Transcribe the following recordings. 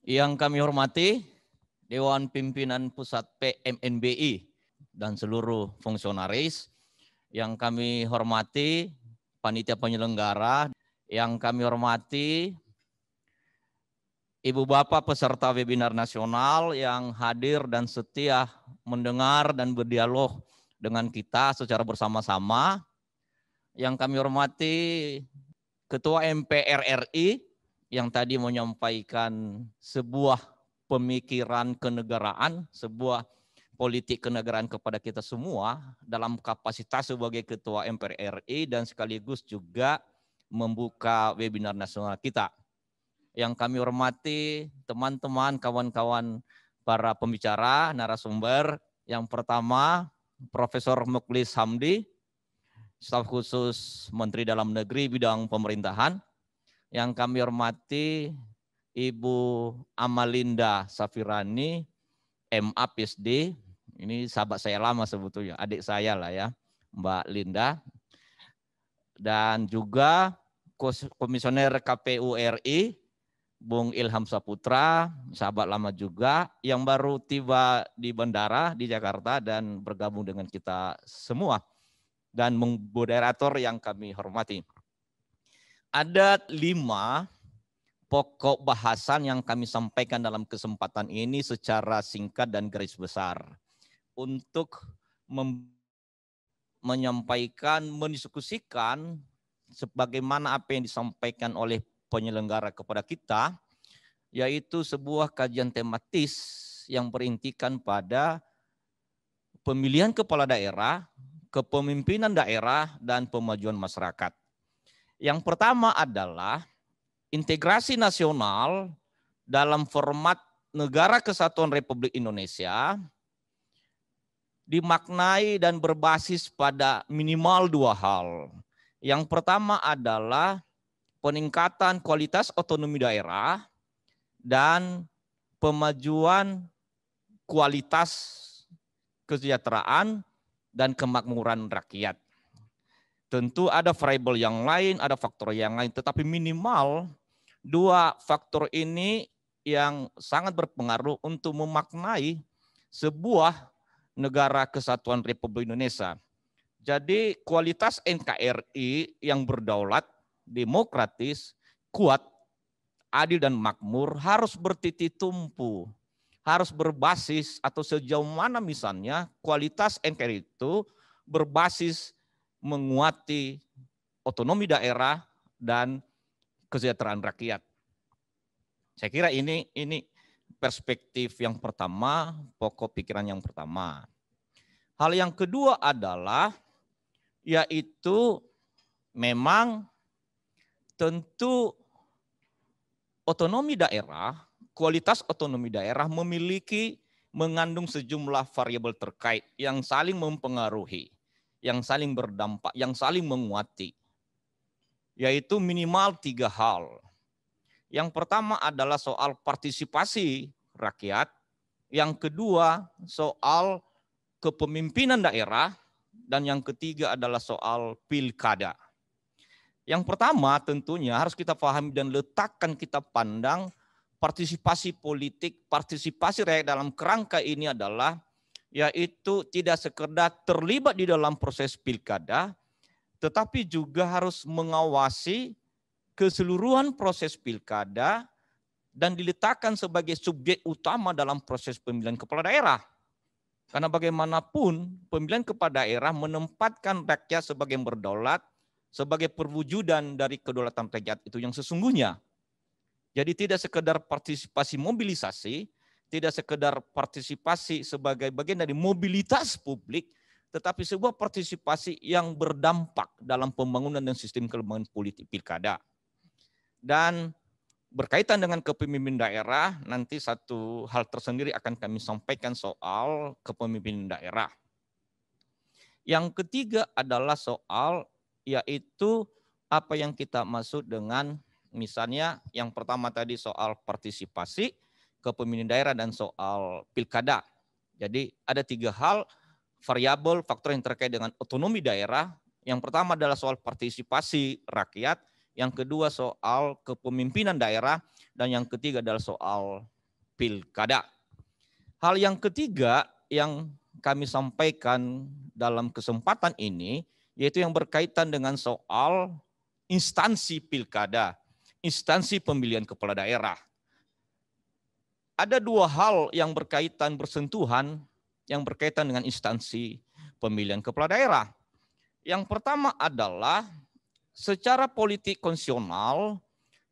Yang kami hormati Dewan Pimpinan Pusat PMNBI dan seluruh fungsionaris, yang kami hormati panitia penyelenggara, yang kami hormati Ibu Bapak peserta webinar nasional yang hadir dan setia mendengar dan berdialog dengan kita secara bersama-sama, yang kami hormati Ketua MPR RI yang tadi menyampaikan sebuah pemikiran kenegaraan, sebuah politik kenegaraan kepada kita semua dalam kapasitas sebagai Ketua MPR RI dan sekaligus juga membuka webinar nasional kita. Yang kami hormati teman-teman, kawan-kawan para pembicara, narasumber. Yang pertama, Profesor Mukhlis Hamdi, Staf Khusus Menteri Dalam Negeri bidang pemerintahan. Yang kami hormati Ibu Amalinda Safirani, MA PSD. Ini sahabat saya lama sebetulnya, adik saya lah ya, Mbak Linda. Dan juga Komisioner KPU RI, Bung Ilham Saputra, sahabat lama juga, yang baru tiba di bandara di Jakarta dan bergabung dengan kita semua. Dan moderator yang kami hormati. Ada 5 pokok bahasan yang kami sampaikan dalam kesempatan ini secara singkat dan garis besar. Untuk menyampaikan, mendiskusikan sebagaimana apa yang disampaikan oleh penyelenggara kepada kita, yaitu sebuah kajian tematis yang berintikan pada pemilihan kepala daerah, kepemimpinan daerah, dan pemajuan masyarakat. Yang pertama adalah integrasi nasional dalam format Negara Kesatuan Republik Indonesia dimaknai dan berbasis pada minimal 2 hal. Yang pertama adalah peningkatan kualitas otonomi daerah dan pemajuan kualitas kesejahteraan dan kemakmuran rakyat. Tentu ada variabel yang lain, ada faktor yang lain, tetapi minimal 2 faktor ini yang sangat berpengaruh untuk memaknai sebuah negara kesatuan Republik Indonesia. Jadi kualitas NKRI yang berdaulat, demokratis, kuat, adil dan makmur harus bertitik tumpu, harus berbasis atau sejauh mana misalnya kualitas NKRI itu berbasis menguati otonomi daerah dan kesejahteraan rakyat. Saya kira ini perspektif yang pertama, pokok pikiran yang pertama. Hal yang kedua adalah yaitu memang tentu otonomi daerah, kualitas otonomi daerah mengandung sejumlah variabel terkait yang saling mempengaruhi, yang saling berdampak, yang saling menguati. Yaitu minimal 3 hal. Yang pertama adalah soal partisipasi rakyat, yang kedua soal kepemimpinan daerah, dan yang ketiga adalah soal pilkada. Yang pertama tentunya harus kita pahami dan letakkan, kita pandang partisipasi politik, partisipasi rakyat dalam kerangka ini adalah yaitu tidak sekedar terlibat di dalam proses pilkada, tetapi juga harus mengawasi keseluruhan proses pilkada dan diletakkan sebagai subjek utama dalam proses pemilihan kepala daerah. Karena bagaimanapun pemilihan kepala daerah menempatkan rakyat sebagai yang berdaulat, sebagai perwujudan dari kedaulatan rakyat itu yang sesungguhnya. Jadi tidak sekedar partisipasi mobilisasi, tidak sekedar partisipasi sebagai bagian dari mobilitas publik, tetapi sebuah partisipasi yang berdampak dalam pembangunan dan sistem kelembagaan politik pilkada. Dan berkaitan dengan kepemimpinan daerah, nanti satu hal tersendiri akan kami sampaikan soal kepemimpinan daerah. Yang ketiga adalah soal yaitu apa yang kita maksud dengan misalnya yang pertama tadi soal partisipasi, kepemimpinan daerah, dan soal pilkada. Jadi ada 3 hal variabel faktor yang terkait dengan otonomi daerah. Yang pertama adalah soal partisipasi rakyat, yang kedua soal kepemimpinan daerah, dan yang ketiga adalah soal pilkada. Hal yang ketiga yang kami sampaikan dalam kesempatan ini, yaitu yang berkaitan dengan soal instansi pilkada, instansi pemilihan kepala daerah. Ada dua hal yang berkaitan bersentuhan, yang berkaitan dengan instansi pemilihan kepala daerah. Yang pertama adalah secara politik konstitusional,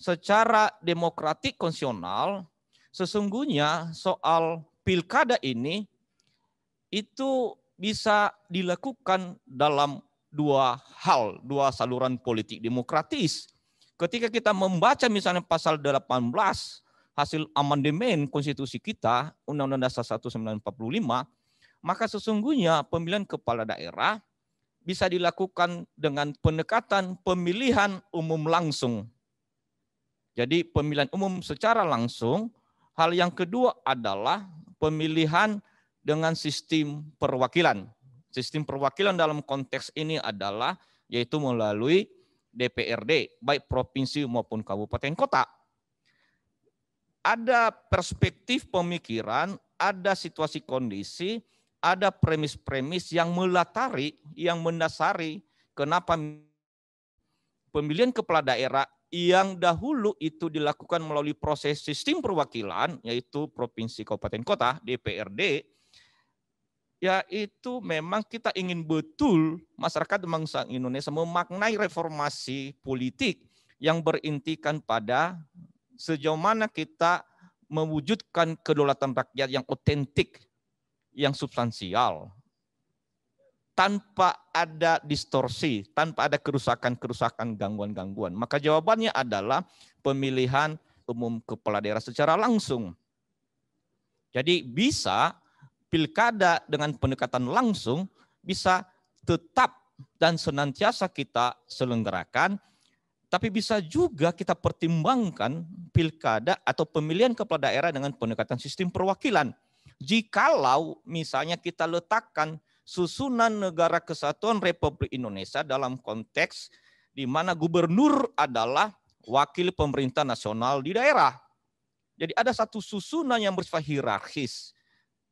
secara demokratik konstitusional, sesungguhnya soal pilkada ini itu bisa dilakukan dalam dua hal, dua saluran politik demokratis. Ketika kita membaca misalnya pasal 18 hasil amandemen konstitusi kita, Undang-Undang Dasar 1945, maka sesungguhnya pemilihan kepala daerah bisa dilakukan dengan pendekatan pemilihan umum langsung. Jadi pemilihan umum secara langsung. Hal yang kedua adalah pemilihan dengan sistem perwakilan. Sistem perwakilan dalam konteks ini adalah yaitu melalui DPRD, baik provinsi maupun kabupaten kota. Ada perspektif pemikiran, ada situasi kondisi, ada premis-premis yang melatari, yang mendasari kenapa pemilihan kepala daerah yang dahulu itu dilakukan melalui proses sistem perwakilan, yaitu provinsi, kabupaten, kota, DPRD, yaitu memang kita ingin betul masyarakat bangsa Indonesia memaknai reformasi politik yang berintikan pada sejauh mana kita mewujudkan kedaulatan rakyat yang otentik, yang substansial, tanpa ada distorsi, tanpa ada kerusakan-kerusakan, gangguan-gangguan. Maka jawabannya adalah pemilihan umum kepala daerah secara langsung. Jadi bisa pilkada dengan pendekatan langsung bisa tetap dan senantiasa kita selenggarakan, tapi bisa juga kita pertimbangkan pilkada atau pemilihan kepala daerah dengan pendekatan sistem perwakilan. Jikalau misalnya kita letakkan susunan negara kesatuan Republik Indonesia dalam konteks di mana gubernur adalah wakil pemerintah nasional di daerah. Jadi ada satu susunan yang bersifat hierarkis.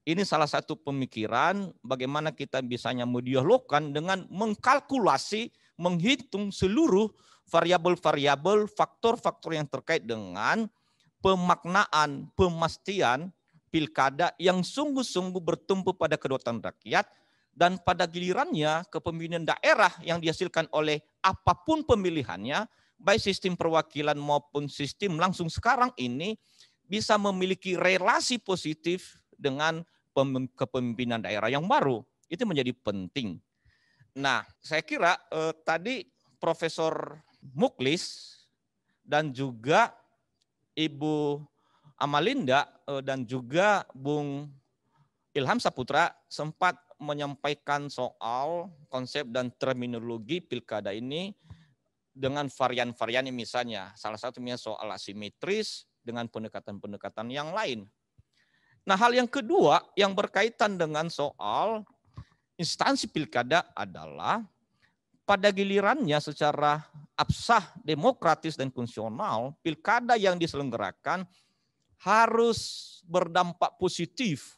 Ini salah satu pemikiran bagaimana kita bisanya mendialogkan dengan mengkalkulasi, menghitung seluruh variabel-variabel, faktor-faktor yang terkait dengan pemaknaan, pemastian pilkada yang sungguh-sungguh bertumpu pada kedaulatan rakyat, dan pada gilirannya kepemimpinan daerah yang dihasilkan oleh apapun pemilihannya, baik sistem perwakilan maupun sistem langsung sekarang ini, bisa memiliki relasi positif dengan kepemimpinan daerah yang baru. Itu menjadi penting. Nah, saya kira tadi Profesor Muklis dan juga Ibu Amalinda dan juga Bung Ilham Saputra sempat menyampaikan soal konsep dan terminologi pilkada ini dengan varian-varian misalnya. Salah satunya soal asimetris dengan pendekatan-pendekatan yang lain. Nah, hal yang kedua yang berkaitan dengan soal instansi pilkada adalah pada gilirannya secara absah, demokratis, dan konstitusional, pilkada yang diselenggarakan harus berdampak positif,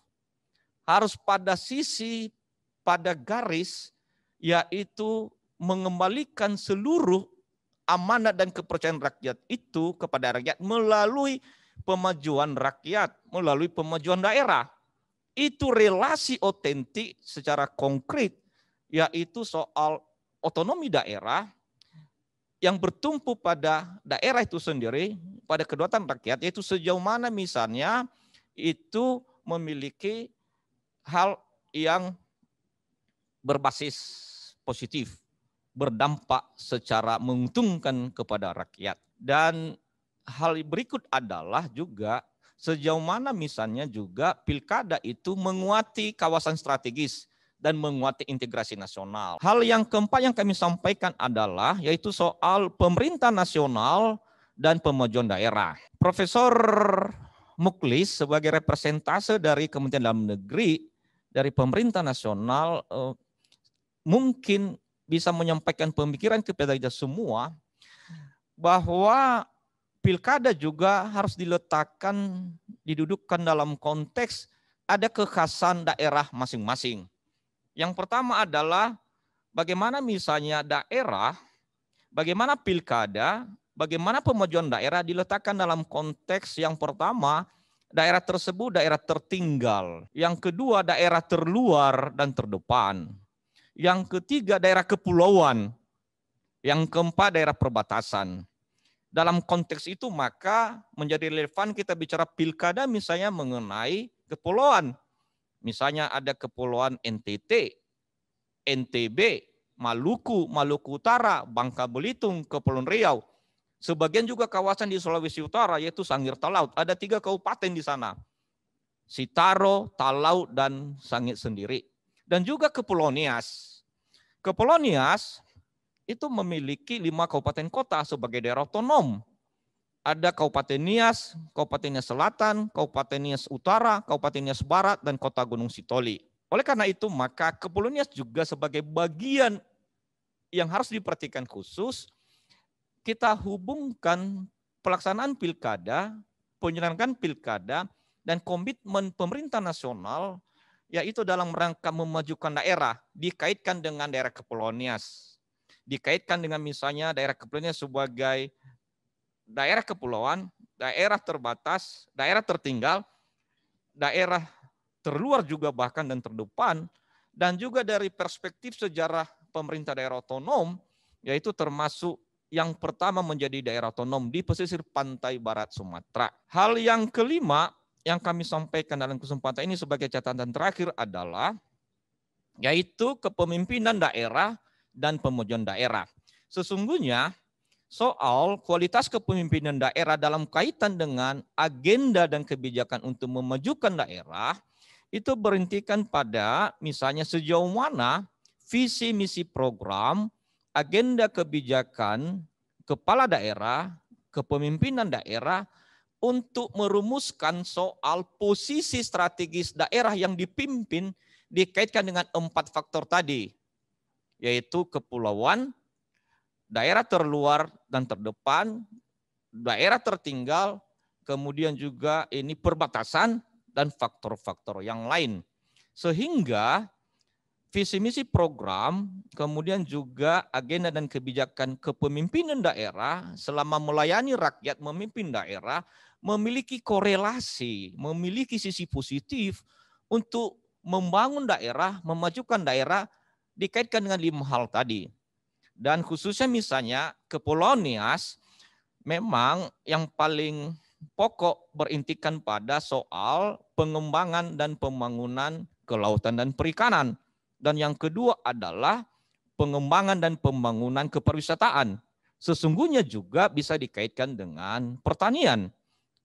harus pada sisi, pada garis, yaitu mengembalikan seluruh amanat dan kepercayaan rakyat itu kepada rakyat melalui pemajuan rakyat, melalui pemajuan daerah. Itu relasi otentik secara konkret, yaitu soal otonomi daerah yang bertumpu pada daerah itu sendiri, pada kedaulatan rakyat, yaitu sejauh mana misalnya itu memiliki hal yang berbasis positif, berdampak secara menguntungkan kepada rakyat. Dan hal berikut adalah juga sejauh mana misalnya juga pilkada itu menguati kawasan strategis dan menguati integrasi nasional. Hal yang keempat yang kami sampaikan adalah yaitu soal pemerintah nasional dan pemajuan daerah. Profesor Muklis sebagai representase dari Kementerian Dalam Negeri dari pemerintah nasional mungkin bisa menyampaikan pemikiran kepada kita semua bahwa pilkada juga harus diletakkan, didudukkan dalam konteks ada kekhasan daerah masing-masing. Yang pertama adalah bagaimana misalnya daerah, bagaimana pilkada, bagaimana pemajuan daerah diletakkan dalam konteks yang pertama, daerah tersebut daerah tertinggal. Yang kedua, daerah terluar dan terdepan. Yang ketiga, daerah kepulauan. Yang keempat, daerah perbatasan. Dalam konteks itu maka menjadi relevan kita bicara pilkada misalnya mengenai kepulauan. Misalnya ada kepulauan NTT, NTB, Maluku, Maluku Utara, Bangka Belitung, Kepulauan Riau. Sebagian juga kawasan di Sulawesi Utara yaitu Sangir Talaut. Ada 3 kabupaten di sana. Sitaro, Talaut, dan Sangit sendiri. Dan juga Kepulauan Nias. Kepulauan Nias itu memiliki 5 kabupaten kota sebagai daerah otonom. Ada Kabupaten Nias, Kabupaten Nias Selatan, Kabupaten Nias Utara, Kabupaten Nias Barat, dan Kota Gunung Sitoli. Oleh karena itu, maka Kepulauan Nias juga sebagai bagian yang harus diperhatikan khusus, kita hubungkan pelaksanaan pilkada, penyelenggaraan pilkada, dan komitmen pemerintah nasional, yaitu dalam rangka memajukan daerah, dikaitkan dengan daerah Kepulauan Nias. Dikaitkan dengan misalnya daerah Kepulauan Nias sebagai daerah kepulauan, daerah terbatas, daerah tertinggal, daerah terluar juga bahkan dan terdepan, dan juga dari perspektif sejarah pemerintah daerah otonom, yaitu termasuk yang pertama menjadi daerah otonom di pesisir pantai barat Sumatera. Hal yang kelima yang kami sampaikan dalam kesempatan ini sebagai catatan terakhir adalah yaitu kepemimpinan daerah dan pemajuan daerah. Sesungguhnya soal kualitas kepemimpinan daerah dalam kaitan dengan agenda dan kebijakan untuk memajukan daerah itu berhentikan pada misalnya sejauh mana visi misi program, agenda kebijakan kepala daerah, kepemimpinan daerah untuk merumuskan soal posisi strategis daerah yang dipimpin dikaitkan dengan 4 faktor tadi, yaitu kepulauan, daerah terluar dan terdepan, daerah tertinggal, kemudian juga ini perbatasan dan faktor-faktor yang lain. Sehingga visi misi program, kemudian juga agenda dan kebijakan kepemimpinan daerah selama melayani rakyat memimpin daerah memiliki korelasi, memiliki sisi positif untuk membangun daerah, memajukan daerah dikaitkan dengan 5 hal tadi. Dan khususnya misalnya Kepulauan Nias memang yang paling pokok berintikan pada soal pengembangan dan pembangunan kelautan dan perikanan. Dan yang kedua adalah pengembangan dan pembangunan kepariwisataan. Sesungguhnya juga bisa dikaitkan dengan pertanian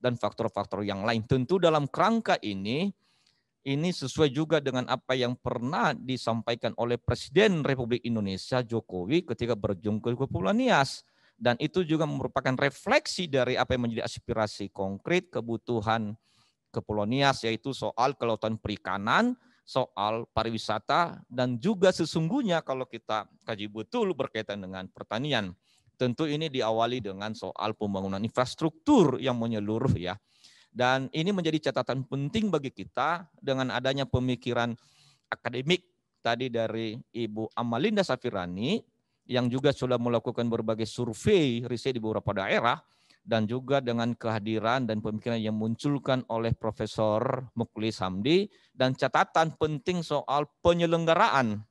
dan faktor-faktor yang lain. Tentu dalam kerangka ini sesuai juga dengan apa yang pernah disampaikan oleh Presiden Republik Indonesia Jokowi ketika berkunjung ke Kepulauan Nias. Dan itu juga merupakan refleksi dari apa yang menjadi aspirasi konkret kebutuhan Kepulauan Nias, yaitu soal kelautan perikanan, soal pariwisata, dan juga sesungguhnya kalau kita kaji betul berkaitan dengan pertanian. Tentu ini diawali dengan soal pembangunan infrastruktur yang menyeluruh ya. Dan ini menjadi catatan penting bagi kita dengan adanya pemikiran akademik tadi dari Ibu Amalinda Safirani yang juga sudah melakukan berbagai survei riset di beberapa daerah dan juga dengan kehadiran dan pemikiran yang munculkan oleh Profesor Mukhlis Hamdi dan catatan penting soal penyelenggaraan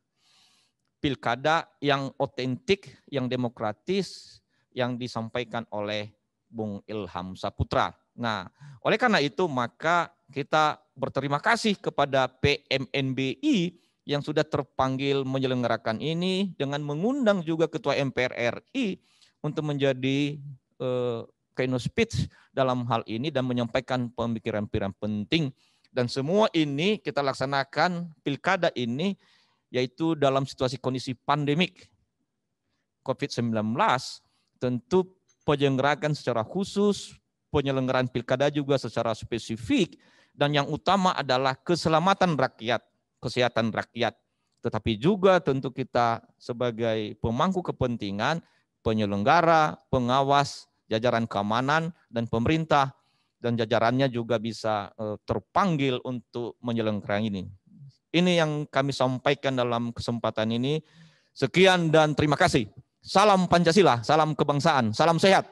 pilkada yang otentik, yang demokratis yang disampaikan oleh Bung Ilham Saputra. Nah, oleh karena itu maka kita berterima kasih kepada PMNBI yang sudah terpanggil menyelenggarakan ini dengan mengundang juga Ketua MPR RI untuk menjadi keynote speech dalam hal ini dan menyampaikan pemikiran-pemikiran penting. Dan semua ini kita laksanakan pilkada ini yaitu dalam situasi kondisi pandemik COVID-19, tentu penyelenggaraan secara khusus, penyelenggaraan pilkada juga secara spesifik, dan yang utama adalah keselamatan rakyat, kesehatan rakyat. Tetapi juga tentu kita sebagai pemangku kepentingan, penyelenggara, pengawas, jajaran keamanan dan pemerintah dan jajarannya juga bisa terpanggil untuk menyelenggarakan ini. Ini yang kami sampaikan dalam kesempatan ini. Sekian dan terima kasih. Salam Pancasila, salam kebangsaan, salam sehat.